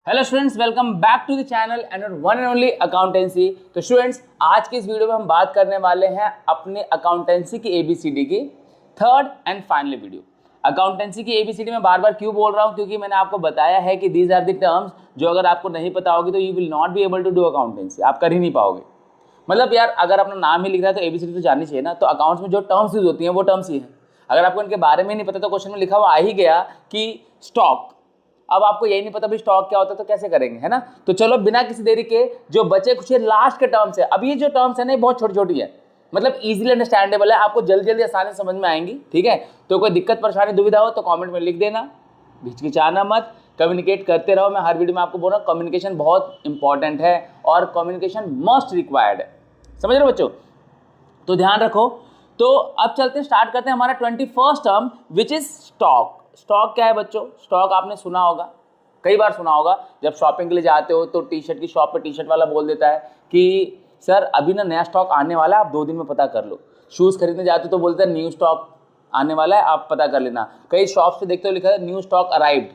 Hello students, welcome back to the channel and one and only accountancy. तो students, आज के इस video में हम बात करने वाले हैं अपने अकाउंटेंसी की एबीसीडी की third and final video. Accountancy की एबीसीडी में बार बार क्यों बोल रहा हूँ, क्योंकि मैंने आपको बताया है कि दीज आर द टर्म्स जो अगर आपको नहीं पता होगी तो you will not be able to do accountancy, आप कर ही नहीं पाओगे। मतलब यार, अगर अपना नाम ही लिख रहा है तो एबीसीडी तो जाननी चाहिए ना। तो अकाउंट्स में जो टर्म्स यूज होती हैं वो टर्म्स ही हैं। अगर आपको इनके बारे में नहीं पता तो क्वेश्चन में लिखा हुआ आ ही गया कि स्टॉक। अब आपको यही नहीं पता भी स्टॉक क्या होता है तो कैसे करेंगे, है ना। तो चलो बिना किसी देरी के जो बचे कुछ लास्ट के टर्म्स है, अब ये जो टर्म्स है ना बहुत छोटी छोटी है, मतलब इजीली अंडरस्टैंडेबल है, आपको जल्दी जल्दी आसानी से समझ में आएंगी। ठीक है, तो कोई दिक्कत परेशानी दुविधा हो तो कमेंट में लिख देना, हिचकिचाना मत, कम्युनिकेट करते रहो। मैं हर वीडियो में आपको बोल रहा हूँ कम्युनिकेशन बहुत इंपॉर्टेंट है और कम्युनिकेशन मस्ट रिक्वायर्ड है, समझ रहे हो बच्चों। तो ध्यान रखो। तो अब चलते हैं, स्टार्ट करते हैं हमारा 21st term which is stock. Stock क्या है बच्चों? स्टॉक आपने सुना होगा, कई बार सुना होगा। जब शॉपिंग के लिए जाते हो तो टी शर्ट की शॉप पे टी शर्ट वाला बोल देता है कि सर अभी ना नया स्टॉक आने वाला है, आप 2 दिन में पता कर लो। शूज़ खरीदने जाते हो तो बोलते हैं न्यू स्टॉक आने वाला है, आप पता कर लेना। कई शॉप से देखते हो लिखा है न्यू स्टॉक अराइव्ड,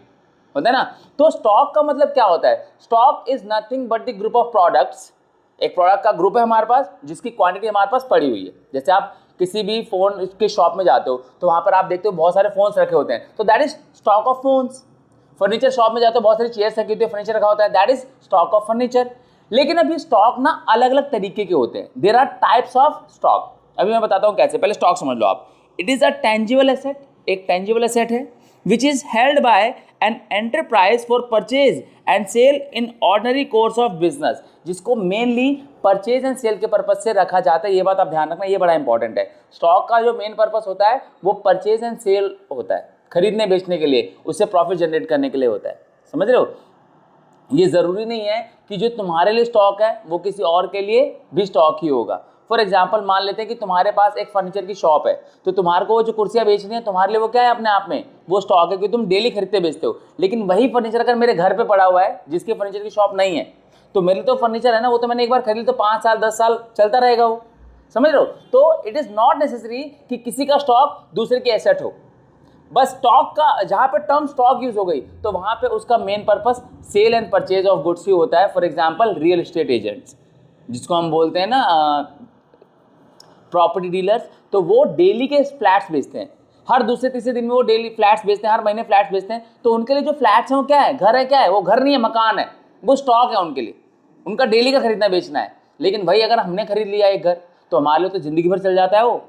होता है ना। तो स्टॉक का मतलब क्या होता है? Stock is nothing but the group of products. एक प्रोडक्ट का ग्रुप है हमारे पास जिसकी क्वांटिटी हमारे पास पड़ी हुई है। जैसे आप किसी भी फोन के शॉप में जाते हो तो वहां पर आप देखते हो बहुत सारे फोन्स रखे होते हैं, तो that is stock of phones. Furniture shop में जाते हो बहुत सारी चेयर्स रखी होती है, फर्नीचर रखा होता है, that is stock of furniture. लेकिन अभी स्टॉक ना अलग अलग तरीके के होते हैं, there are types of stock. अभी मैं बताता हूँ कैसे। पहले स्टॉक समझ लो आप। It is a tangible asset, एक टेंजिबल एसेट है which is held by an enterprise for purchase and sale in ordinary course of business, जिसको मेनली परचेज एंड सेल के पर्पज से रखा जाता है। ये बात आप ध्यान रखना, ये बड़ा इंपॉर्टेंट है। स्टॉक का जो मेन पर्पस होता है वो परचेज एंड सेल होता है, खरीदने बेचने के लिए, उससे प्रॉफिट जनरेट करने के लिए होता है, समझ रहे हो। ये जरूरी नहीं है कि जो तुम्हारे लिए स्टॉक है वो किसी और के लिए भी स्टॉक ही होगा। फॉर एग्जाम्पल मान लेते हैं कि तुम्हारे पास एक फर्नीचर की शॉप है, तो तुम्हारे को वो जो कुर्सियां बेचनी है तुम्हारे लिए वो क्या है? अपने आप में वो स्टॉक है, क्योंकि तुम डेली खरीदते बेचते हो। लेकिन वही फर्नीचर अगर मेरे घर पे पड़ा हुआ है जिसकी फर्नीचर की शॉप नहीं है, तो मेरे तो फर्नीचर है ना, वो तो मैंने एक बार खरीद तो 5 साल 10 साल चलता रहेगा वो, समझ रहे हो। तो इट इज नॉट नेसेसरी कि किसी का स्टॉक दूसरे की एसेट हो। बस स्टॉक का जहां पे टर्म स्टॉक यूज हो गई तो वहां पे उसका main purpose sale and purchase of goods ही होता है। For example real estate agents, जिसको हम बोलते हैं ना प्रॉपर्टी डीलर्स, तो वो डेली के फ्लैट्स बेचते हैं। हर दूसरे तीसरे दिन में वो डेली फ्लैट्स बेचते हैं, हर महीने फ्लैट्स बेचते हैं। तो उनके लिए जो फ्लैट्स हैं वो क्या है? घर है। क्या है वो? घर नहीं है, मकान है, वो स्टॉक है उनके लिए। उनका डेली का खरीदना बेचना है। लेकिन भाई अगर हमने खरीद लिया एक घर तो हमारे लिए तो जिंदगी भर चल जाता है वो।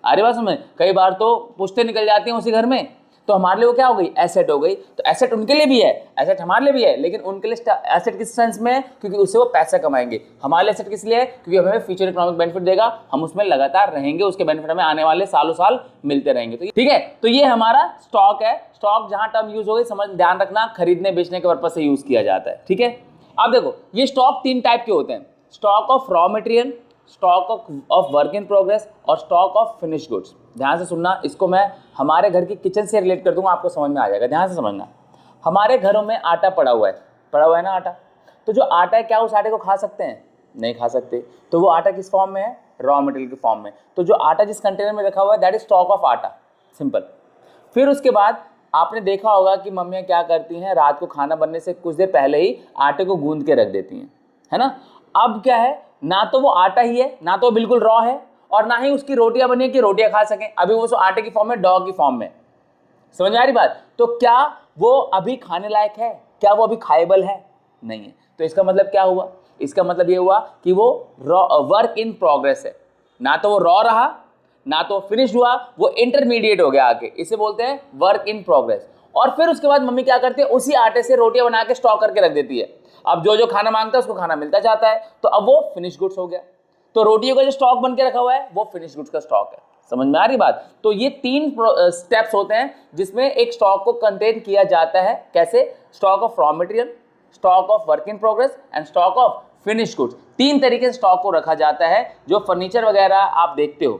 अरे बात समझ, कई बार तो पुश्तें निकल जाती हैं उसी घर में, तो हमारे लिए वो क्या हो गई? एसेट हो गई। तो एसेट उनके लिए भी है, एसेट हमारे लिए भी है, लेकिन उनके लिए एसेट किस सेंस में है? क्योंकि उससे वो पैसा कमाएंगे। हमारे लिए एसेट किस लिए है? क्योंकि हमें फ्यूचर इकोनॉमिक बेनिफिट देगा, हम उसमें लगातार रहेंगे, उसके बेनिफिट हमें आने वाले सालों साल मिलते रहेंगे। तो ठीक है, तो ये हमारा स्टॉक है। स्टॉक जहां टर्म यूज हो गई, समझ ध्यान रखना, खरीदने बेचने के पर्पज से यूज किया जाता है। ठीक है, अब देखो ये स्टॉक 3 टाइप के होते हैं: stock of raw material, stock of work in progress और स्टॉक ऑफ फिनिश गुड्स। ध्यान से सुनना, इसको मैं हमारे घर की किचन से रिलेट कर दूंगा, आपको समझ में आ जाएगा। ध्यान से समझना। हमारे घरों में आटा पड़ा हुआ है ना आटा। तो जो आटा है, क्या उस आटे को खा सकते हैं? नहीं खा सकते। तो वो आटा किस फॉर्म में है? रॉ मटेरियल के फॉर्म में। तो जो आटा जिस कंटेनर में रखा हुआ है दैट इज स्टॉक ऑफ आटा, सिंपल। फिर उसके बाद आपने देखा होगा कि मम्मियाँ क्या करती हैं, रात को खाना बनने से कुछ देर पहले ही आटे को गूंद के रख देती हैं, है ना। अब क्या है, ना तो वो आटा ही है, ना तो बिल्कुल रॉ है, और ना ही उसकी रोटियां बनी है कि रोटियां खा सकें। अभी वो आटे की फॉर्म में, डॉ की फॉर्म में। समझ में आ रही बात? तो क्या वो अभी खाने लायक है? क्या वो अभी खाएबल है? नहीं है। तो इसका मतलब क्या हुआ? इसका मतलब ये हुआ कि वो वर्क इन प्रोग्रेस है। ना तो वो रॉ रहा, ना तो फिनिश हुआ, वो इंटरमीडिएट हो गया आगे, इसे बोलते हैं वर्क इन प्रोग्रेस। और फिर उसके बाद मम्मी क्या करती है? उसी आटे से रोटियां बना के स्टॉक करके रख देती है। अब जो जो खाना मांगता है उसको खाना मिलता जाता है, तो अब वो फिनिश गुड्स हो गया। तो रोटियों का जो स्टॉक बन के रखा हुआ है वो फिनिश गुड्स का स्टॉक है। समझ में आ रही बात? तो ये 3 स्टेप्स होते हैं जिसमें एक स्टॉक को कंटेन किया जाता है। कैसे? Stock of raw material, stock of work in progress and stock of finish goods. 3 तरीके से स्टॉक को रखा जाता है। जो फर्नीचर वगैरह आप देखते हो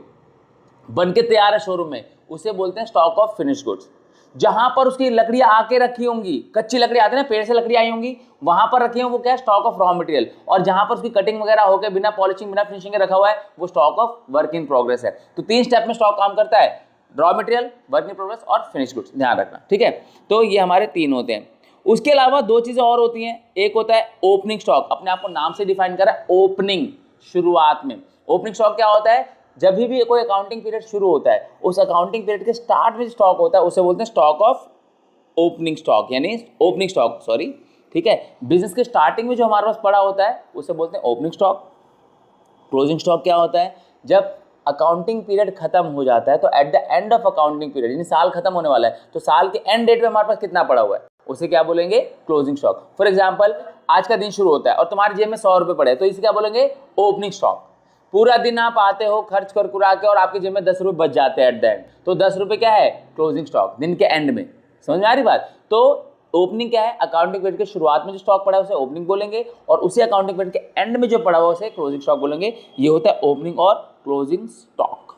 बन के तैयार है शोरूम में, उसे बोलते हैं स्टॉक ऑफ फिनिश गुड्स। जहां पर उसकी लकड़ियां आके रखी होंगी, कच्ची लकड़ी आती है ना, पेड़ से लकड़ी आई होंगी, वहां पर रखी होंगी, वो क्या है? Stock of raw material. और जहां पर उसकी कटिंग वगैरह होकर बिना पॉलिशिंग बिना फिनिशिंग के रखा हुआ है वो stock of work in progress है। तो 3 स्टेप में स्टॉक काम करता है: raw material, work in progress और फिनिश गुड्स। ध्यान रखना, ठीक है। तो ये हमारे 3 होते हैं। उसके अलावा दो चीजें और होती हैं, एक होता है ओपनिंग स्टॉक, अपने आप को नाम से डिफाइन करा है ओपनिंग, शुरुआत में। ओपनिंग स्टॉक क्या होता है, जब भी कोई अकाउंटिंग पीरियड शुरू होता है उस अकाउंटिंग पीरियड के स्टार्ट में स्टॉक होता है उसे बोलते हैं स्टॉक ऑफ ओपनिंग स्टॉक, यानी ओपनिंग स्टॉक सॉरी, ठीक है। बिजनेस के स्टार्टिंग में जो हमारे पास पड़ा होता है उसे बोलते हैं ओपनिंग स्टॉक। क्लोजिंग स्टॉक क्या होता है, जब अकाउंटिंग पीरियड खत्म हो जाता है तो at the end of accounting period, यानी साल खत्म होने वाला है तो साल के एंड डेट में हमारे पास कितना पड़ा हुआ है उसे क्या बोलेंगे, क्लोजिंग स्टॉक। फॉर एग्जांपल आज का दिन शुरू होता है और तुम्हारे जेब में 100 रुपए पड़े तो इसे क्या बोलेंगे, ओपनिंग स्टॉक। पूरा दिन आप आते हो खर्च कर कुरा के और आपके जेब में 10 रुपए बच जाते हैं एट द एंड, तो 10 रुपए क्या है, क्लोजिंग स्टॉक, दिन के एंड में। समझ में आ रही बात। तो ओपनिंग क्या है, अकाउंटिंग पीरियड के शुरुआत में जो स्टॉक पड़ा है उसे ओपनिंग बोलेंगे और उसी अकाउंटिंग पीरियड के एंड में जो पड़ा हुआ उसे क्लोजिंग स्टॉक बोलेंगे। ये होता है ओपनिंग और क्लोजिंग स्टॉक।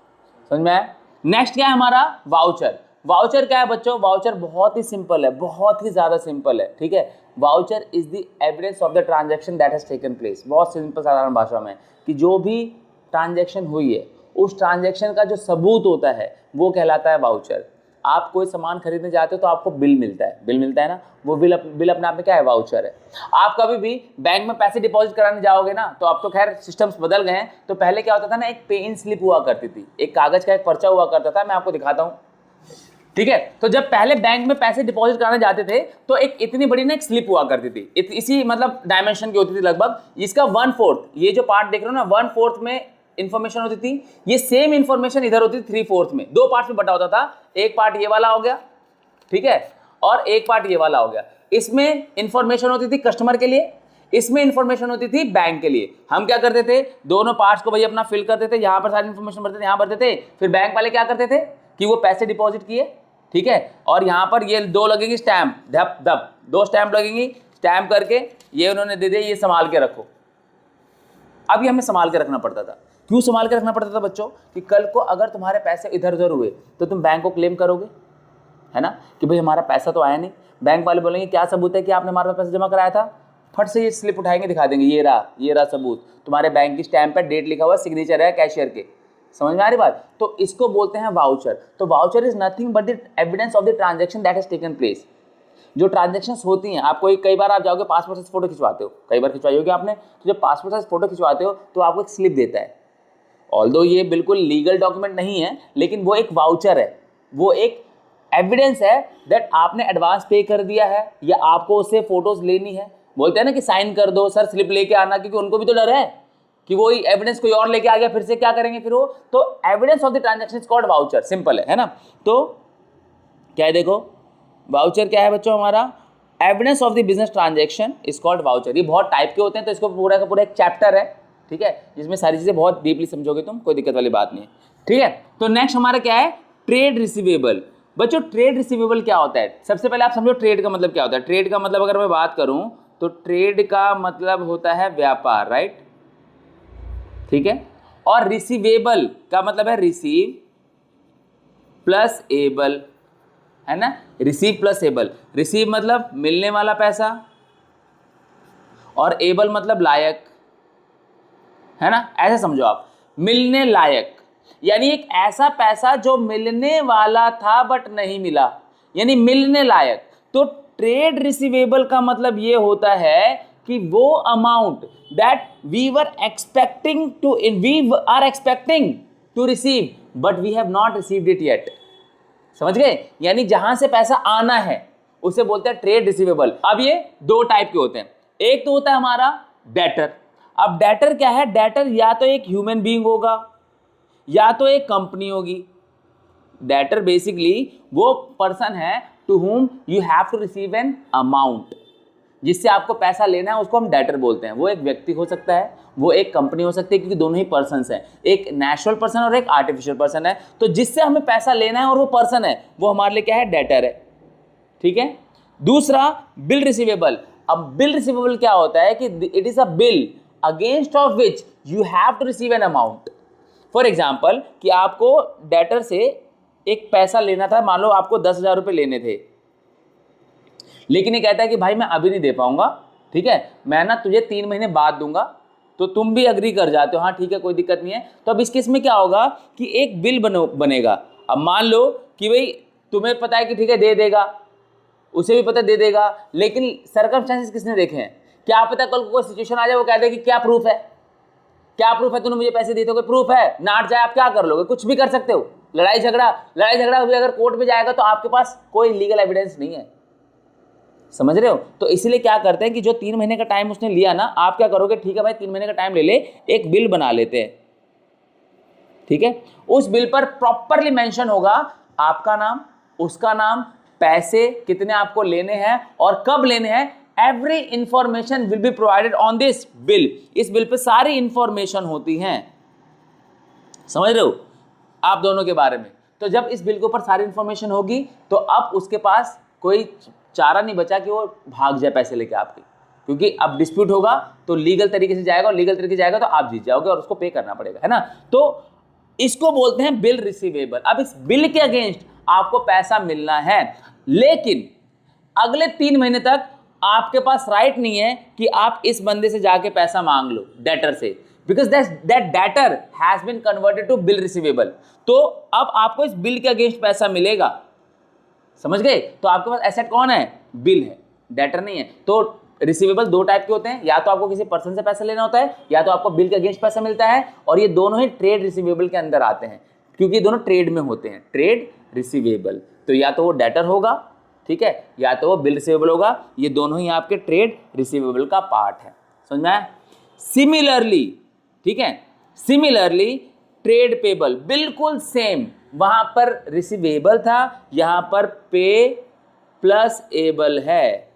समझ में आया। नेक्स्ट क्या है हमारा, वाउचर। वाउचर क्या है बच्चों, वाउचर बहुत ही सिंपल है, बहुत ही ज्यादा सिंपल है, ठीक है। Voucher is the evidence of the transaction that has taken place. बहुत सिंपल साधारण भाषा में कि जो भी ट्रांजैक्शन हुई है उस ट्रांजैक्शन का जो सबूत होता है वो कहलाता है वाउचर। आप कोई सामान खरीदने जाते हो तो आपको बिल मिलता है, बिल मिलता है ना, वो बिल अपने आप में क्या है, वाउचर है। आप कभी भी बैंक में पैसे डिपॉजिट कराने जाओगे ना, तो अब तो खैर सिस्टम्स बदल गए हैं, तो पहले क्या होता था ना, एक पे इन स्लिप हुआ करती थी, एक कागज का एक पर्चा हुआ करता था, मैं आपको दिखाता हूँ, ठीक है। तो जब पहले बैंक में पैसे डिपॉजिट कराने जाते थे तो एक इतनी बड़ी ना एक स्लिप हुआ करती थी, इसी मतलब डायमेंशन की होती थी लगभग, इसका 1/4, ये जो पार्ट देख रहे हो ना 1/4 में इंफॉर्मेशन होती थी, ये सेम इंफॉर्मेशन इधर होती थी 3/4 में, दो पार्ट्स में बटा होता था। एक पार्ट ये वाला हो गया, ठीक है, और एक पार्ट ये वाला हो गया। इसमें इंफॉर्मेशन होती थी कस्टमर के लिए, इसमें इंफॉर्मेशन होती थी बैंक के लिए। हम क्या करते थे, दोनों पार्ट्स को भाई अपना फिल करते थे, यहां पर सारी इंफॉर्मेशन भरते थे, यहां भरते थे, फिर बैंक वाले क्या करते थे कि वो पैसे डिपॉजिट किए, ठीक है, और यहां पर ये दो लगेंगी स्टैंप, धप धप दो स्टैंप लगेंगी, स्टैंप करके ये उन्होंने दे दिया, ये संभाल के रखो। अब ये हमें संभाल के रखना पड़ता था। क्यों संभाल के रखना पड़ता था बच्चों, कि कल को अगर तुम्हारे पैसे इधर उधर हुए तो तुम बैंक को क्लेम करोगे, है ना, कि भाई हमारा पैसा तो आया नहीं। बैंक वाले बोलेंगे क्या सबूत है कि आपने हमारे पास पैसा जमा कराया था, फट से ये स्लिप उठाएंगे, दिखा देंगे, ये रहा सबूत, तुम्हारे बैंक की स्टैंप पर डेट लिखा हुआ, सिग्नेचर है कैशियर के। समझ में आ रही बात। तो इसको बोलते हैं वाउचर। तो voucher is nothing but the evidence of the transaction that has taken place. जो ट्रांजैक्शंस होती हैं, आप कई बार आप जाओगे पासपोर्ट साइज फोटो खिंचवाते हो, कई बार खिंचवाई होगी आपने, तो जब पासपोर्ट साइज फोटो खिंचवाते हो तो आपको एक स्लिप देता है। ऑल्दो ये बिल्कुल लीगल डॉक्यूमेंट नहीं है, लेकिन वो एक वाउचर है, वो एक एविडेंस है दैट आपने एडवांस पे कर दिया है या आपको उससे फोटोज लेनी है। बोलते हैं ना कि साइन कर दो सर, स्लिप लेके आना, क्योंकि उनको भी तो डर है कि वो एविडेंस कोई और लेके आ गया, फिर से क्या करेंगे फिर वो। तो evidence of the transaction is called voucher, simple है ना। तो क्या है, देखो वाउचर क्या है बच्चों हमारा, evidence of the business transaction is called voucher. ये बहुत टाइप के होते हैं, तो इसको पूरा का पूरा एक चैप्टर है, ठीक है, जिसमें सारी चीजें बहुत डीपली समझोगे तुम, कोई दिक्कत वाली बात नहीं है, ठीक है। तो नेक्स्ट हमारा क्या है, ट्रेड रिसीवेबल। बच्चों ट्रेड रिसीवेबल क्या होता है, सबसे पहले आप समझो ट्रेड का मतलब क्या होता है। ट्रेड का मतलब अगर मैं बात करूं तो ट्रेड का मतलब होता है व्यापार, राइट, ठीक है। और रिसीवेबल का मतलब है रिसीव प्लस एबल, है ना, रिसीव प्लस एबल। रिसीव मतलब मिलने वाला पैसा और एबल मतलब लायक, है ना, ऐसे समझो आप, मिलने लायक यानी एक ऐसा पैसा जो मिलने वाला था बट नहीं मिला, यानी मिलने लायक। तो ट्रेड रिसीवेबल का मतलब ये होता है कि वो amount that we are expecting to receive but we have not received it yet. समझ गए, यानी जहां से पैसा आना है उसे बोलते हैं ट्रेड रिसीवेबल। अब ये दो टाइप के होते हैं, एक तो होता है हमारा डेटर। अब डेटर क्या है, डेटर या तो एक ह्यूमन बीइंग होगा या तो एक कंपनी होगी। डेटर बेसिकली वो पर्सन है to whom you have to receive an amount, जिससे आपको पैसा लेना है, उसको हम डेटर बोलते हैं। वो एक व्यक्ति हो सकता है, वो एक कंपनी हो सकती है, क्योंकि दोनों ही पर्सन्स हैं, एक नेचुरल पर्सन और एक आर्टिफिशियल पर्सन है। तो जिससे हमें पैसा लेना है और वो पर्सन है, वो हमारे लिए क्या है, डेटर है, ठीक है। दूसरा बिल रिसीवेबल। अब बिल रिसीवेबल क्या होता है कि it is a bill against of which you have to receive an amount. For example कि आपको डेटर से एक पैसा लेना था, मान लो आपको 10,000 रुपये लेने थे, लेकिन ये कहता है कि भाई मैं अभी नहीं दे पाऊंगा, ठीक है, मैं ना तुझे 3 महीने बाद दूंगा। तो तुम भी अग्री कर जाते हो, हाँ ठीक है कोई दिक्कत नहीं है। तो अब इस केस में क्या होगा कि एक बिल बनेगा। अब मान लो कि भाई तुम्हें पता है कि ठीक है दे देगा, उसे भी पता दे देगा, लेकिन सर्कमस्टेंसेस किसने देखे हैं? क्या पता कल को कोई सिचुएशन आ जाए वो कह दे कि क्या प्रूफ है, क्या प्रूफ है तूने मुझे पैसे दिए? तो कोई प्रूफ है? नाट जाए आप क्या कर लोगे? कुछ भी कर सकते हो। लड़ाई झगड़ा भी अगर कोर्ट में जाएगा तो आपके पास कोई लीगल एविडेंस नहीं है, समझ रहे हो? तो इसीलिए क्या करते हैं कि जो 3 महीने का टाइम उसने लिया ना, आप क्या करोगे, ठीक है भाई 3 महीने का टाइम ले ले, एक बिल बना लेते हैं, ठीक है? उस बिल पर प्रॉपरली मेंशन होगा आपका नाम, उसका नाम, पैसे कितने आपको लेने हैं और कब लेने हैं, every information will be provided on this bill. इस बिल पे सारी इंफॉर्मेशन होती हैं, समझ रहे हो, आप दोनों के बारे में। तो जब इस बिल के ऊपर सारी इंफॉर्मेशन होगी तो अब उसके पास कोई चारा नहीं बचा कि वो भाग जाए पैसे लेके आपके, क्योंकि अब डिस्प्यूट होगा तो लीगल तरीके से जाएगा, और लीगल तरीके से जाएगा तो आप जीत जाओगे और उसको पे करना पड़ेगा, है ना? तो इसको बोलते हैं बिल रिसीवेबल। अब इस बिल के अगेंस्ट आपको पैसा मिलना है, लेकिन अगले 3 महीने तक आपके पास राइट नहीं है कि आप इस बंदे से जाके पैसा मांग लो, डेटर से, because that debtor has been converted to bill receivable. तो अब आपको इस बिल के अगेंस्ट पैसा मिलेगा, समझ गए? तो आपके पास एसेट कौन है? बिल है, डेटर नहीं है। तो रिसीवेबल 2 टाइप के होते हैं, या तो आपको किसी पर्सन से पैसा लेना होता है, या तो आपको बिल के अगेंस्ट पैसा मिलता है, और ये दोनों ही ट्रेड रिसीवेबल के अंदर आते हैं, क्योंकि दोनों ट्रेड में होते हैं, ट्रेड रिसीवेबल। तो या तो वो डेटर होगा, ठीक है, या तो वो बिल रिसीवेबल होगा, ये दोनों ही आपके ट्रेड रिसीवेबल का पार्ट है, समझ में आया? सिमिलरली, ठीक है, सिमिलरली ट्रेड पेबल बिल्कुल सेम, वहां पर रिसीवेबल था, यहां पर पे प्लस एबल है,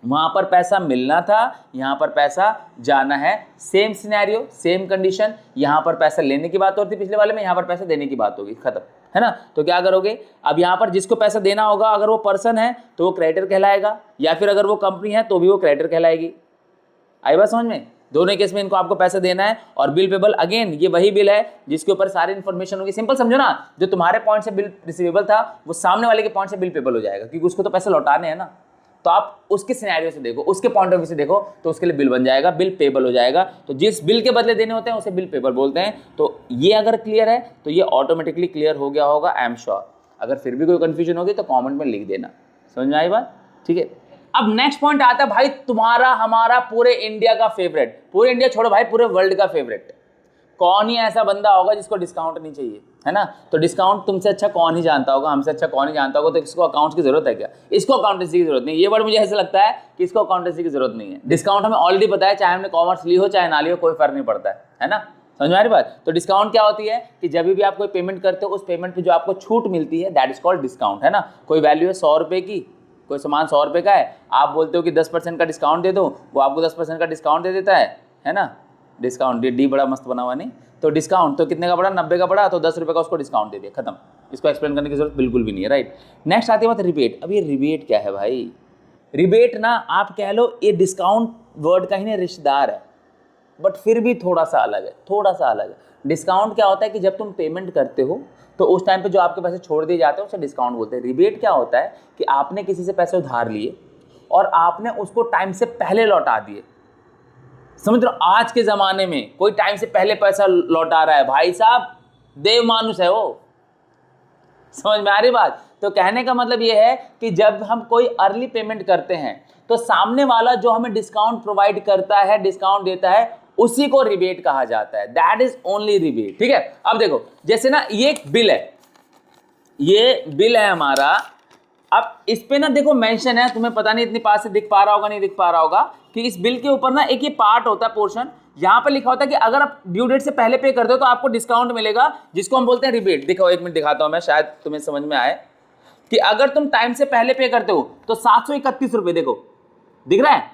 वहां पर पैसा मिलना था, यहां पर पैसा जाना है, सेम सिनेरियो, सेम कंडीशन। यहां पर पैसा लेने की बात होती पिछले वाले में, यहां पर पैसा देने की बात होगी, खत्म, है ना? तो क्या करोगे, अब यहां पर जिसको पैसा देना होगा, अगर वो पर्सन है तो वो क्रेडिटर कहलाएगा, या फिर अगर वो कंपनी है तो भी वो क्रेडिटर कहलाएगी। आई बात समझ में? दोनों केस में इनको आपको पैसा देना है। और बिल पेबल अगेन ये वही बिल है जिसके ऊपर सारी इन्फॉर्मेशन होगी। सिंपल समझो ना, जो तुम्हारे पॉइंट से बिल रिसीवेबल था वो सामने वाले के पॉइंट से बिल पेबल हो जाएगा, क्योंकि उसको तो पैसे लौटाने हैं ना। तो आप उसके सिनेरियो से देखो, उसके पॉइंट ऑफ व्यू से देखो, तो उसके लिए बिल बन जाएगा, बिल पेबल हो जाएगा। तो जिस बिल के बदले देने होते हैं उसे बिल पेबल बोलते हैं। तो ये अगर क्लियर है तो ये ऑटोमेटिकली क्लियर हो गया होगा, आई एम श्योर। अगर फिर भी कोई कंफ्यूजन होगी तो कमेंट में लिख देना, समझ में आई बात? ठीक है। अब नेक्स्ट पॉइंट आता है भाई तुम्हारा हमारा पूरे इंडिया का फेवरेट, पूरे इंडिया छोड़ो भाई, पूरे वर्ल्ड का फेवरेट। कौन ही ऐसा बंदा होगा जिसको डिस्काउंट नहीं चाहिए, है ना? तो डिस्काउंट तुमसे अच्छा कौन ही जानता होगा, हमसे अच्छा कौन ही जानता होगा। तो इसको अकाउंट्स की जरूरत है क्या? इसको अकाउंटेंसी की जरूरत नहीं। ये वर्ड मुझे ऐसा लगता है कि इसको अकाउंटेंसी की जरूरत नहीं है। डिस्काउंट हमें ऑलरेडी पता है, चाहे हमने कॉमर्स ली हो चाहे ना ली हो, कोई फर्क नहीं पड़ता है ना? समझ में आ रही बात? तो डिस्काउंट क्या होती है कि जब भी आप कोई पेमेंट करते हो उस पेमेंट पे जो आपको छूट मिलती है, दैट इज कॉल्ड डिस्काउंट, है ना? कोई वैल्यू है 100 रुपये की, कोई सामान 100 रुपये का है, आप बोलते हो कि 10% का डिस्काउंट दे दो, वो आपको 10% का डिस्काउंट दे देता है ना? डिस्काउंट डी बड़ा मस्त बना हुआ नहीं, तो डिस्काउंट तो कितने का पड़ा, 90 का पड़ा, तो 10 रुपये का उसको डिस्काउंट दे दिया, खत्म। इसको एक्सप्लेन करने की जरूरत बिल्कुल भी नहीं है, राइट? नेक्स्ट आती है बात रिबेट। अब ये रिबेट क्या है भाई? रिबेट ना आप कह लो ये डिस्काउंट वर्ड का ही नहीं रिश्तेदार है, बट फिर भी थोड़ा सा अलग है, थोड़ा सा अलग है। डिस्काउंट क्या होता है कि जब तुम पेमेंट करते हो तो उस टाइम पे जो आपके पैसे छोड़ दिए जाते हैं उसे डिस्काउंट बोलते हैं। रिबेट क्या होता है कि आपने किसी से पैसे उधार लिए और आपने उसको टाइम से पहले लौटा दिए। समझ लो आज के ज़माने में कोई टाइम से पहले पैसा लौटा रहा है, भाई साहब देव मानुष है वो, समझ में आ रही बात? तो कहने का मतलब ये है कि जब हम कोई अर्ली पेमेंट करते हैं तो सामने वाला जो हमें डिस्काउंट प्रोवाइड करता है, डिस्काउंट देता है, उसी को रिबेट कहा जाता है। दैट इज ओनली रिबेट, ठीक है? अब देखो जैसे ना ये एक बिल है, ये बिल है हमारा। अब इस पे ना देखो मेंशन है, तुम्हें पता नहीं इतनी पास से दिख पा रहा होगा नहीं दिख पा रहा होगा, कि इस बिल के ऊपर ना एक ये पार्ट होता है, पोर्शन, यहाँ पे लिखा होता है कि अगर आप ड्यू डेट से पहले पे कर दो तो आपको डिस्काउंट मिलेगा, जिसको हम बोलते हैं रिबेट। देखो एक मिनट दिखाता हूं मैं, शायद तुम्हें समझ में आए कि अगर तुम टाइम से पहले पे करते हो तो 731 रुपए, देखो दिख रहा है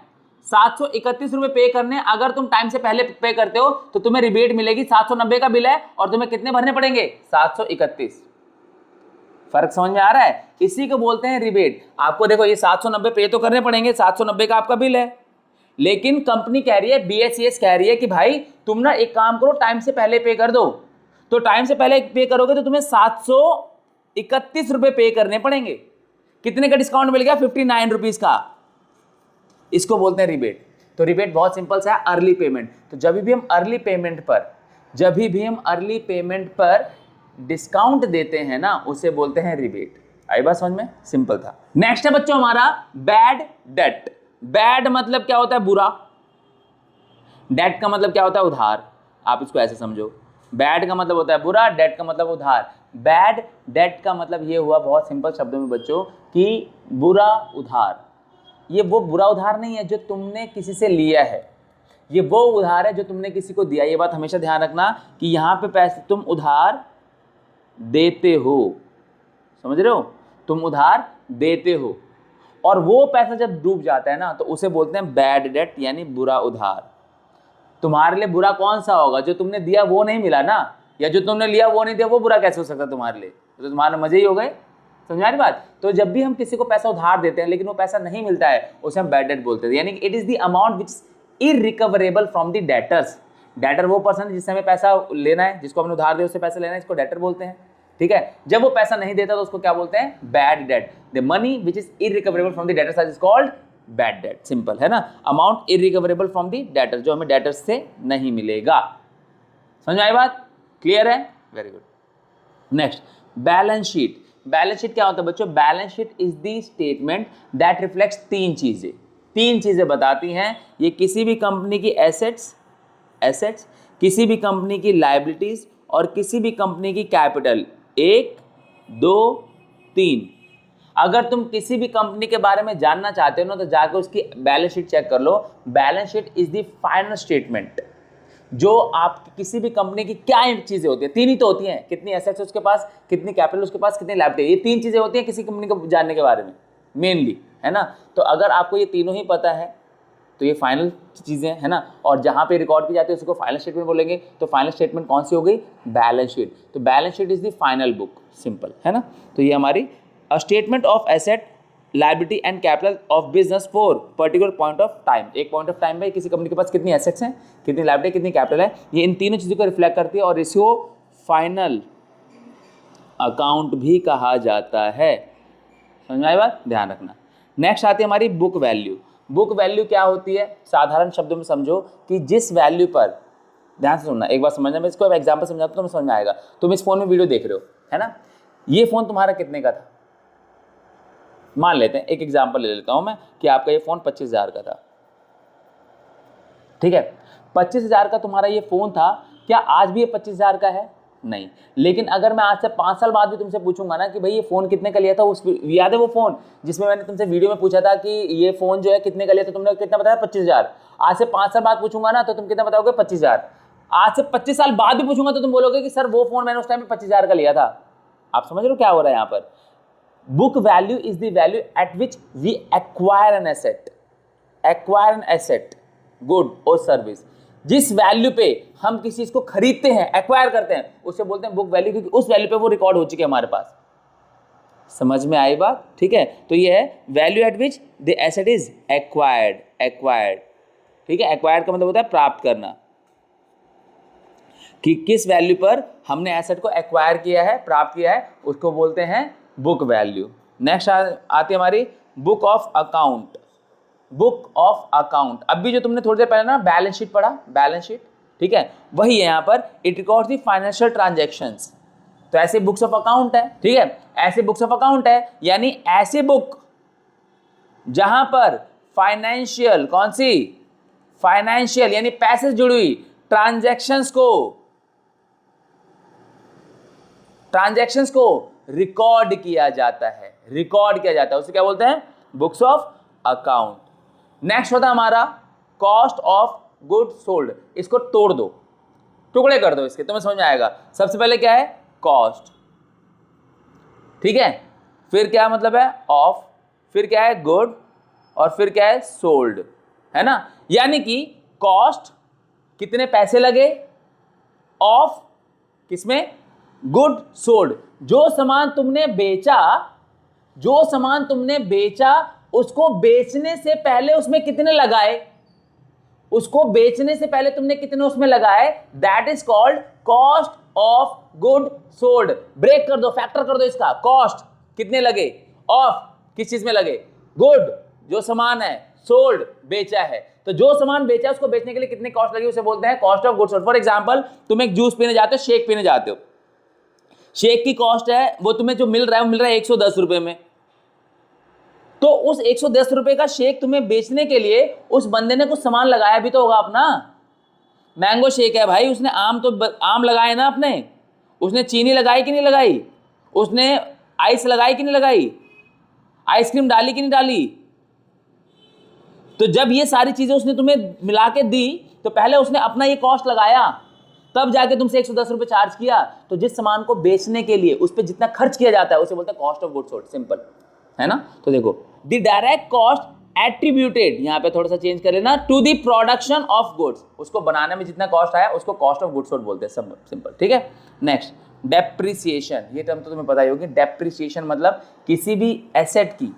731 रुपए पे करने, अगर तुम टाइम से पहले पे करते हो तो तुम्हें रिबेट मिलेगी। 790 का बिल है और तुम्हें कितने भरने पड़ेंगे? 731। फर्क समझ में आ रहा है? इसी को बोलते हैं रिबेट। आपको देखो ये 790 पे तो करने पड़ेंगे, 790 का आपका बिल है, लेकिन कंपनी कह रही है, BSES कह रही है कि भाई तुम ना एक काम करो, टाइम से पहले पे कर दो। तो टाइम से पहले पे करोगे तो तुम्हें 731 रुपए पे करने पड़ेंगे। कितने का डिस्काउंट मिल गया? 59 रुपीज का। इसको बोलते हैं रिबेट। तो रिबेट बहुत सिंपल सा है, अर्ली पेमेंट। तो जब भी हम अर्ली पेमेंट पर डिस्काउंट देते हैं ना, उसे बोलते हैं रिबेट। आई बात समझ में? सिंपल था। नेक्स्ट है बच्चों हमारा बैड डेट। बैड मतलब क्या होता है? बुरा। डेट का मतलब क्या होता है? उधार। आप इसको ऐसे समझो, बैड का मतलब होता है बुरा, डेट का मतलब उधार। बैड डेट का मतलब ये हुआ बहुत सिंपल शब्दों में बच्चों कि बुरा उधार। ये वो बुरा उधार नहीं है जो तुमने किसी से लिया है, ये वो उधार है जो तुमने किसी को दिया। ये बात हमेशा ध्यान रखना कि यहाँ पे पैसे तुम उधार देते हो, समझ रहे हो? तुम उधार देते हो और वो पैसा जब डूब जाता है ना तो उसे बोलते हैं बैड डेट, यानी बुरा उधार। तुम्हारे लिए बुरा कौन सा होगा? जो तुमने दिया वो नहीं मिला ना, या जो तुमने लिया वो नहीं दिया, वो बुरा कैसे हो सकता तुम्हारे लिए? तो तुम्हारे मजे ही हो गए। समझ रही बात? तो जब भी हम किसी को पैसा उधार देते हैं लेकिन वो पैसा नहीं मिलता है, उसे हम बैड डेट बोलते हैं। यानी it is the amount which irrecoverable from the debtors. Debtor वो पर्सन जिससे हमें पैसा लेना है, जिसको हमने उधार दिया उससे पैसा लेना है, इसको डेटर बोलते हैं। ठीक है, जब वो पैसा नहीं देता तो उसको क्या बोलते हैं? Bad debt. The money which is irrecoverable from the debtors is called bad debt. Simple है ना? Amount irrecoverable from the debtor, जो हमें डेटर्स से नहीं मिलेगा। समझ में आई बात? क्लियर है? Very good. Next, balance sheet. Balance sheet क्या होता है बच्चों? Balance sheet is the statement that reflects तीन चीजें बताती हैं। ये किसी भी कंपनी की एसेट्स, किसी भी कंपनी की लायबिलिटीज और किसी भी कंपनी की कैपिटल। 1, 2, 3। अगर तुम किसी भी कंपनी के बारे में जानना चाहते हो ना तो जाकर उसकी बैलेंस शीट चेक कर लो। Balance sheet is the final statement जो आप किसी भी कंपनी की क्या चीजें होती है, तीन ही तो होती हैं, कितनी एसेट्स उसके पास, कितनी कैपिटल उसके पास, कितनी लायबिलिटी। ये तीन चीजें होती हैं किसी कंपनी को जानने के बारे में मेनली, है ना? तो अगर आपको ये तीनों ही पता है तो ये फाइनल चीजें है ना, और जहां पे रिकॉर्ड की जाती है उसको फाइनल स्टेटमेंट बोलेंगे। तो फाइनल स्टेटमेंट कौन सी हो गई? Balance sheet. तो balance sheet is the final book. Simple है ना? तो ये हमारी a statement of asset, liability and capital of business for particular point of time. एक पॉइंट ऑफ टाइम में किसी कंपनी के पास कितनी एसेट्स हैं, कितनी लायबिलिटी, कितनी कैपिटल है, ये इन तीनों चीज़ों को रिफ्लेक्ट करती है और इसको फाइनल अकाउंट भी कहा जाता है। समझ में आई बात? ध्यान रखना। नेक्स्ट आती है हमारी बुक वैल्यू। बुक वैल्यू क्या होती है? साधारण शब्दों में समझो कि जिस वैल्यू पर, ध्यान से सुनना, एक बार समझना, मैं इसको एग्जाम्पल समझाता हूँ तो तुम्हें समझ में आएगा। तुम इस फोन में वीडियो देख रहे हो, है ना? ये फोन तुम्हारा कितने का था? मान लेते हैं, एक एग्जाम्पल ले लेता हूं मैं कि आपका ये फोन 25,000 का था। ठीक है, 25,000 का तुम्हारा ये फोन था। क्या आज भी ये 25,000 का है? नहीं। लेकिन अगर मैं आज से 5 साल बाद भी तुमसे पूछूंगा ना कि भाई ये फोन कितने का लिया था, उस याद है वो फोन जिसमें मैंने तुमसे वीडियो में पूछा था कि ये फोन जो है कितने का लिया था, तुमने कितना बताया? 25,000। आज से 5 साल बाद पूछूंगा ना तो तुम कितना बताओगे? 25,000। आज से 25 साल बाद भी पूछूंगा तो तुम बोलोगे कि सर वो फोन मैंने उस टाइम पे 25,000 का लिया था। आप समझ रहे हो क्या हो रहा है यहाँ पर? Book value is the value at which we acquire an asset, good or service। जिस वैल्यू पे हम किसी चीज को खरीदते हैं, एक्वायर करते हैं, उसे बोलते हैं बुक वैल्यू, क्योंकि उस वैल्यू पे वो रिकॉर्ड हो चुके हैं हमारे पास। समझ में आई बात? ठीक है, तो ये है value eight which the asset is acquired. ठीक है, एक्वायर्ड का मतलब होता है प्राप्त करना, कि किस वैल्यू पर हमने एसेट को एक्वायर किया है, प्राप्त किया है, उसको बोलते हैं बुक वैल्यू। नेक्स्ट आती है हमारी book of account. Book of account, अभी जो तुमने थोड़ी देर पहले ना बैलेंस शीट पढ़ा, बैलेंस शीट, ठीक है, वही है यहाँ पर। It records the financial transactions. तो ऐसे बुक्स ऑफ अकाउंट है, ठीक है, ऐसे बुक्स ऑफ अकाउंट है, यानी ऐसे बुक जहां पर फाइनेंशियल, कौन सी? फाइनेंशियल यानी पैसे से जुड़ी हुई ट्रांजैक्शंस को रिकॉर्ड किया जाता है, उसे क्या बोलते हैं? Books of account. नेक्स्ट होता है हमारा कॉस्ट ऑफ गुड सोल्ड। इसको तोड़ दो, टुकड़े कर दो इसके, तुम्हें समझ में आएगा। सबसे पहले क्या है? कॉस्ट, ठीक है, फिर क्या मतलब है? ऑफ, फिर क्या है? गुड, और फिर क्या है? सोल्ड, है ना? यानी कि कॉस्ट कितने पैसे लगे, ऑफ किसमें? गुड सोल्ड, जो सामान तुमने बेचा उसको बेचने से पहले उसमें कितने लगाए, तुमने कितने उसमें लगाए, that is called cost of good sold. Break कर दो, फैक्टर कर दो इसका। कॉस्ट कितने लगे, ऑफ किस चीज में लगे? गुड जो सामान है, सोल्ड बेचा है। तो जो सामान बेचा उसको बेचने के लिए कितनी कॉस्ट लगी उसे बोलते हैं cost of good sold. For example, तुम एक जूस पीने जाते हो, शेक पीने जाते हो, शेक की कॉस्ट है वो तुम्हें जो मिल रहा है वो मिल रहा है 110 रुपए में, तो उस 110 रुपए का शेक तुम्हें बेचने के लिए उस बंदे ने कुछ सामान लगाया भी तो होगा अपना। मैंगो शेक है भाई, उसने आम लगाए ना अपने, उसने चीनी लगाई कि नहीं लगाई, उसने आइस लगाई कि नहीं लगाई, आइसक्रीम डाली कि नहीं डाली। तो जब ये सारी चीजें उसने तुम्हें मिला के दी तो पहले उसने अपना ये कॉस्ट लगाया, तब जाके तुमसे 110 रुपए चार्ज किया। तो जिस सामान को बेचने के लिए उस पर जितना खर्च किया जाता है उसे बोलते हैं cost of goods sold, simple है ना। तो देखो द डायरेक्ट कॉस्ट एट्रीब्यूटेड, यहां पे थोड़ा सा चेंज कर लेना, to the production of goods, उसको बनाने में जितना कॉस्ट आया उसको कॉस्ट ऑफ गुड्स सोल्ड बोलते हैं, सब सिंपल, ठीक है। नेक्स्ट डेप्रिसिएशन, ये टर्म तो तुम्हें पता ही होगी। डेप्रिसिएशन मतलब किसी भी एसेट की,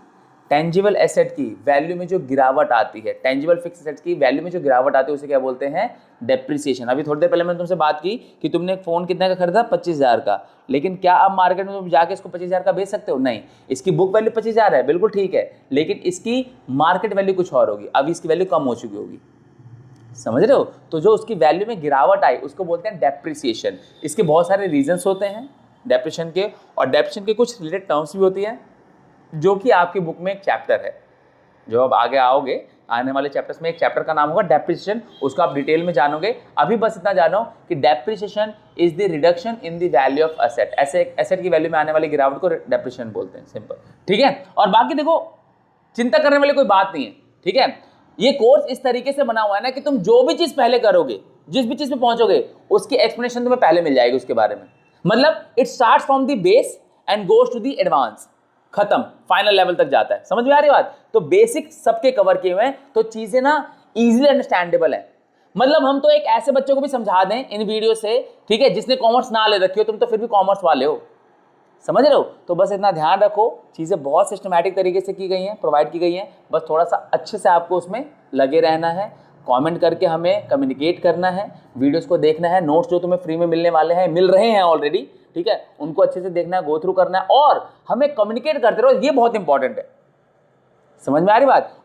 टेंजिबल एसेट की वैल्यू में जो गिरावट आती है, टेंजिबल फिक्स एसेट की वैल्यू में जो गिरावट आती है उसे क्या बोलते हैं, डेप्रिसिएशन। अभी थोड़ी देर पहले मैंने तुमसे बात की कि तुमने एक फोन कितने का खरीदा, 25,000 का, लेकिन क्या अब मार्केट में तुम जाके इसको 25,000 का बेच सकते हो, नहीं। इसकी बुक वैल्यू 25,000 है, बिल्कुल ठीक है, लेकिन इसकी मार्केट वैल्यू कुछ और होगी, अभी इसकी वैल्यू कम हो चुकी होगी, समझ रहे हो। तो जो उसकी वैल्यू में गिरावट आई उसको बोलते हैं डेप्रिसिएशन। इसके बहुत सारे रीजंस होते हैं डेप्रिसिएशन के, और डेप्रिसिएशन के कुछ रिलेटेड टर्म्स भी होती हैं जो कि आपकी बुक में एक चैप्टर है, जो अब आगे आओगे आने वाले चैप्टर्स में एक चैप्टर का नाम होगा डेप्रिसिएशन, उसको आप डिटेल में जानोगे। अभी बस इतना जानो कि depreciation is the reduction in the value of asset, ऐसे एसेट की वैल्यू में आने वाली गिरावट को डेप्रिसिएशन बोलते हैं, सिंपल, ठीक है। और बाकी देखो चिंता करने वाली कोई बात नहीं है, ठीक है। ये कोर्स इस तरीके से बना हुआ है ना कि तुम जो भी चीज पहले करोगे, जिस भी चीज पे पहुंचोगे उसकी एक्सप्लेनेशन तुम्हें पहले मिल जाएगी उसके बारे में। मतलब it starts from the base and goes to the advance, खत्म, फाइनल लेवल तक जाता है। समझ में आ रही बात। तो बेसिक सबके कवर किए हुए हैं, तो चीजें ना इजीली अंडरस्टैंडेबल है। मतलब हम तो एक ऐसे बच्चों को भी समझा दें इन वीडियो से, ठीक है, जिसने कॉमर्स ना ले रखी हो, तुम तो फिर भी कॉमर्स वाले हो, समझ रहे हो। तो बस इतना ध्यान रखो, चीजें बहुत सिस्टमैटिक तरीके से की गई हैं, प्रोवाइड की गई हैं, बस थोड़ा सा अच्छे से आपको उसमें लगे रहना है, कमेंट करके हमें कम्युनिकेट करना है, वीडियोस को देखना है, नोट्स जो तुम्हें फ्री में मिलने वाले हैं, मिल रहे हैं ऑलरेडी, ठीक है, उनको अच्छे से देखना है, गो थ्रू करना है, और हमें कम्युनिकेट करते रहो, ये बहुत इंपॉर्टेंट है। समझ में आ रही बात।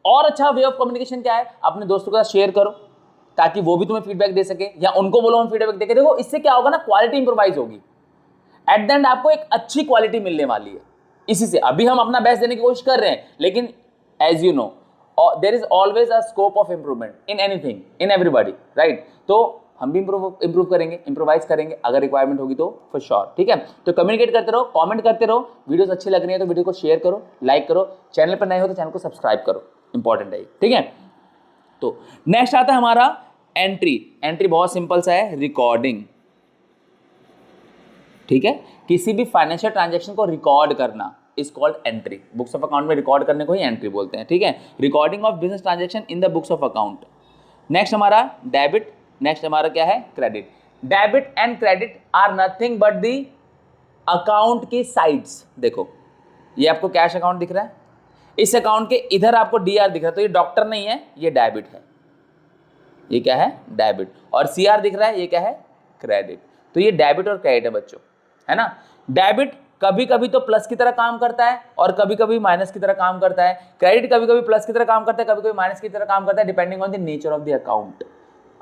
और अच्छा वे ऑफ कम्युनिकेशन क्या है, अपने दोस्तों के साथ शेयर करो ताकि वो भी तुम्हें फीडबैक दे सके, या उनको बोलो हम फीडबैक देके। देखो इससे क्या होगा ना, क्वालिटी इंप्रोवाइज होगी, एट द एंड आपको एक अच्छी क्वालिटी मिलने वाली है इसी से। अभी हम अपना बेस्ट देने की कोशिश कर रहे हैं, लेकिन as you know there is always a scope of improvement in anything, in everybody, right. तो हम भी इंप्रूव करेंगे, इंप्रोवाइज करेंगे अगर रिक्वायरमेंट होगी तो, फॉर श्योर, ठीक है। तो कम्युनिकेट करते रहो, कमेंट करते रहो, वीडियोस अच्छी लग रही है तो वीडियो को शेयर करो, लाइक करो, चैनल पर नए हो तो चैनल को सब्सक्राइब करो, इंपॉर्टेंट है, ठीक है। तो नेक्स्ट आता है हमारा एंट्री। एंट्री बहुत सिंपल सा है, रिकॉर्डिंग, ठीक है। किसी भी फाइनेंशियल ट्रांजैक्शन को रिकॉर्ड करना is called entry. Books of account में रिकॉर्ड करने को ही एंट्री बोलते हैं, ठीक है। Recording of business transaction in the books of account. Next हमारा डेबिट, नेक्स्ट हमारा क्या है, credit. Debit and credit are nothing but the account की साइड्स। देखो ये आपको कैश अकाउंट दिख रहा है, इस अकाउंट के इधर आपको डीआर दिख रहा है, तो ये डॉक्टर नहीं है, ये डेबिट है, ये क्या है, डेबिट। और सीआर दिख रहा है, ये क्या है, क्रेडिट। तो ये डेबिट और क्रेडिट है बच्चों, है ना। डेबिट कभी कभी तो प्लस की तरह काम करता है और कभी कभी माइनस की तरह काम करता है। क्रेडिट कभी कभी प्लस की तरह काम करता है, कभी कभी माइनस की तरह काम करता है, depending on the nature of the account.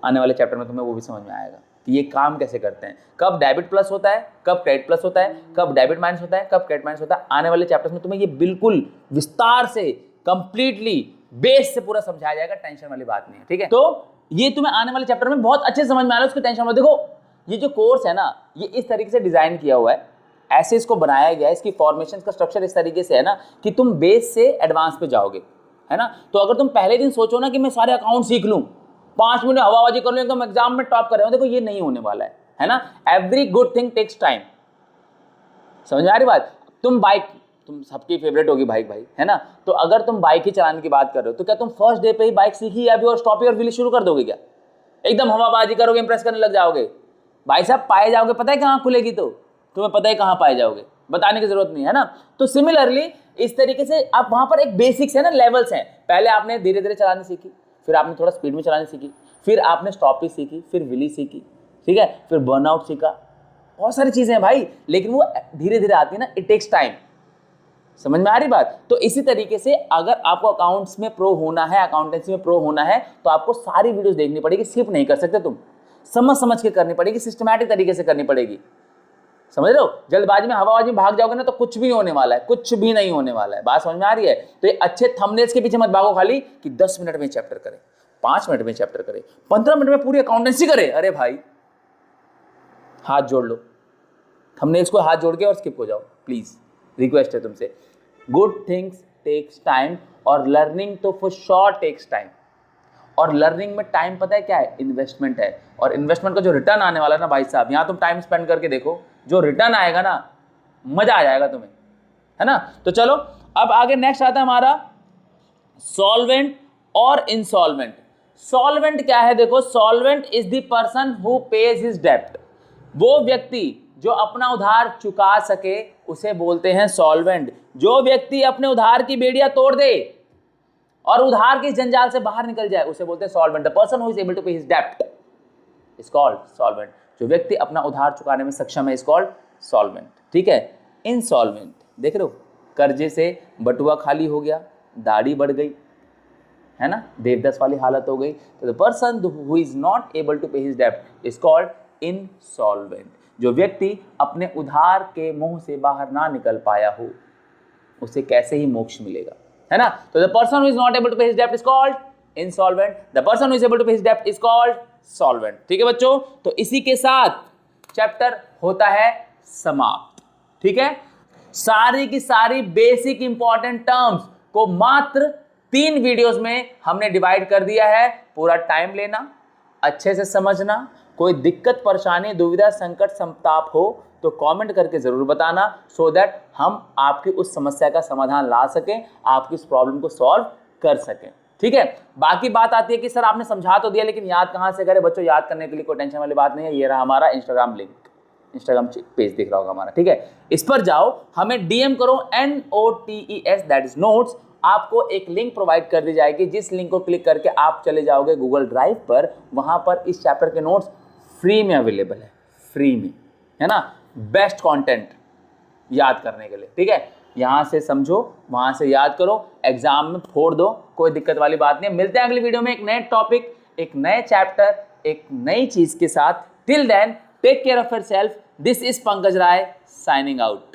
आने वाले चैप्टर में तुम्हें वो भी समझ में आएगा कि ये काम कैसे करते हैं, कब डेबिट प्लस होता है, कब क्रेडिट प्लस होता है, कब डेबिट माइनस होता है, कब क्रेडिट माइनस होता है। आने वाले चैप्टर्स में तुम्हें ये बिल्कुल विस्तार से कंप्लीटली बेस से पूरा समझाया जाएगा, टेंशन वाली बात नहीं है, ठीक है। तो ये तुम्हें आने वाले चैप्टर में बहुत अच्छे समझ में आ रहा है, उसकी टेंशन मत। देखो ये जो कोर्स है ना, ये इस तरीके से डिजाइन किया हुआ है, ऐसे इसको बनाया गया है, इसकी फॉर्मेशन का स्ट्रक्चर इस तरीके से है ना कि तुम बेस से एडवांस पे जाओगे, है ना। तो अगर तुम पहले दिन सोचो ना कि मैं सारे अकाउंट सीख लूं, 5 मिनट हवाबाजी कर लूं, एकदम एग्जाम में टॉप कर रहे हो, देखो ये नहीं होने वाला है ना। Every good thing takes time, समझ में आ रही बात। तुम सबकी फेवरेट होगी बाइक भाई, है ना। तो अगर तुम बाइक ही चलाने की बात कर रहे हो तो क्या तुम फर्स्ट डे पे ही बाइक सीखी या अभी और स्टॉपी और व्हीली शुरू कर दोगे क्या, एकदम हवाबाजी करोगे, इंप्रेस करने लग जाओगे। भाई साहब पाए जाओगे, पता है कहाँ खुलेगी, तो तुम्हें पता है कहाँ पाए जाओगे, बताने की जरूरत नहीं है ना। तो सिमिलरली इस तरीके से आप वहां पर एक बेसिक्स है ना, लेवल्स हैं। पहले आपने धीरे धीरे चलानी सीखी, फिर आपने थोड़ा स्पीड में चलानी सीखी, फिर आपने स्टॉपी सीखी, फिर व्हीली सीखी, ठीक है, फिर बर्नआउट सीखा, बहुत सारी चीजें हैं भाई, लेकिन वो धीरे धीरे आती है ना, इट टेक्स टाइम। समझ में आ रही बात। तो इसी तरीके से अगर आपको अकाउंट्स में प्रो होना है, अकाउंटेंसी में प्रो होना है, तो आपको सारी वीडियोस देखनी पड़ेगी, स्किप नहीं कर सकते तुम, समझ समझ के करनी पड़ेगी, सिस्टमैटिक तरीके से करनी पड़ेगी, समझ रहे हो, जल्दबाजी में हवाबाजी में भाग जाओगे ना तो कुछ भी नहीं होने वाला है, कुछ भी नहीं होने वाला है। बात समझ में आ रही है? तो ये अच्छे थंबनेल्स के पीछे मत भागो खाली कि 10 मिनट में चैप्टर करें, 5 मिनट में चैप्टर करें, 15 मिनट में पूरी अकाउंटेंसी करें। अरे भाई हाथ जोड़ लो, थंबनेल्स को हाथ जोड़ के और स्किप हो जाओ प्लीज, रिक्वेस्ट है तुमसे। गुड थिंग्स टेक्स टाइम और लर्निंग तो फॉर श्योर टेक्स टाइम। और लर्निंग में टाइम पता है क्या है? इन्वेस्टमेंट है। और इन्वेस्टमेंट का जो रिटर्न आने वाला है ना भाई साहब, यहाँ तुम टाइम स्पेंड करके देखो, जो रिटर्न आएगा ना मजा आ जाएगा तुम्हें, है ना। तो चलो अब आगे नेक्स्ट आता है हमारा सॉल्वेंट और इंसॉल्वेंट। सॉल्वेंट क्या है? देखो, solvent is the person who page his डेब्ट। वो व्यक्ति जो अपना उधार चुका सके उसे बोलते हैं सॉल्वेंट। जो व्यक्ति अपने उधार की बेड़ियां तोड़ दे और उधार के जंजाल से बाहर निकल जाए उसे बोलते हैं solvent. The person who is able to pay his डेब्ट इज कॉल्ड सॉल्वेंट। जो व्यक्ति अपना उधार चुकाने में सक्षम है इज कॉल्ड सॉल्वेंट। ठीक है। इनसॉल्वेंट देख रहे हो, कर्जे से बटुआ खाली हो गया, दाढ़ी बढ़ गई, है ना, देवदस वाली हालत हो गई। तो the person who is not able to pay his डेब्ट इज कॉल्ड इनसॉल्वेंट। जो व्यक्ति अपने उधार के मुंह से बाहर ना निकल पाया हो उसे कैसे ही मोक्ष मिलेगा, है ना। तो the person who is not able to pay his डेब्ट is called insolvent, the person who is able to pay his डेब्ट इज कॉल्ड सॉल्वेंट। ठीक है बच्चों, तो इसी के साथ चैप्टर होता है समाप्त। ठीक है, सारी की सारी बेसिक इंपॉर्टेंट टर्म्स को मात्र 3 वीडियोस में हमने डिवाइड कर दिया है। पूरा टाइम लेना, अच्छे से समझना। कोई दिक्कत परेशानी दुविधा संकट संताप हो तो कमेंट करके जरूर बताना, सो दैट हम आपकी उस समस्या का समाधान ला सकें, आपकी इस प्रॉब्लम को सॉल्व कर सकें। ठीक है। बाकी बात आती है कि सर आपने समझा तो दिया लेकिन याद कहाँ से करें? बच्चों याद करने के लिए कोई टेंशन वाली बात नहीं है। ये रहा हमारा इंस्टाग्राम लिंक, इंस्टाग्राम पेज दिख रहा होगा हमारा। ठीक है, इस पर जाओ, हमें डीएम करो NOTES दैट इज नोट्स। आपको एक लिंक प्रोवाइड कर दी जाएगी, जिस लिंक को क्लिक करके आप चले जाओगे गूगल ड्राइव पर। वहां पर इस चैप्टर के नोट्स फ्री में अवेलेबल है, फ्री में, है ना। बेस्ट कंटेंट याद करने के लिए। ठीक है, यहां से समझो, वहां से याद करो, एग्जाम में फोड़ दो, कोई दिक्कत वाली बात नहीं है। मिलते हैं अगली वीडियो में एक नए टॉपिक, एक नए चैप्टर, एक नई चीज के साथ। Till then take care of yourself. This is Pankaj Rai signing out.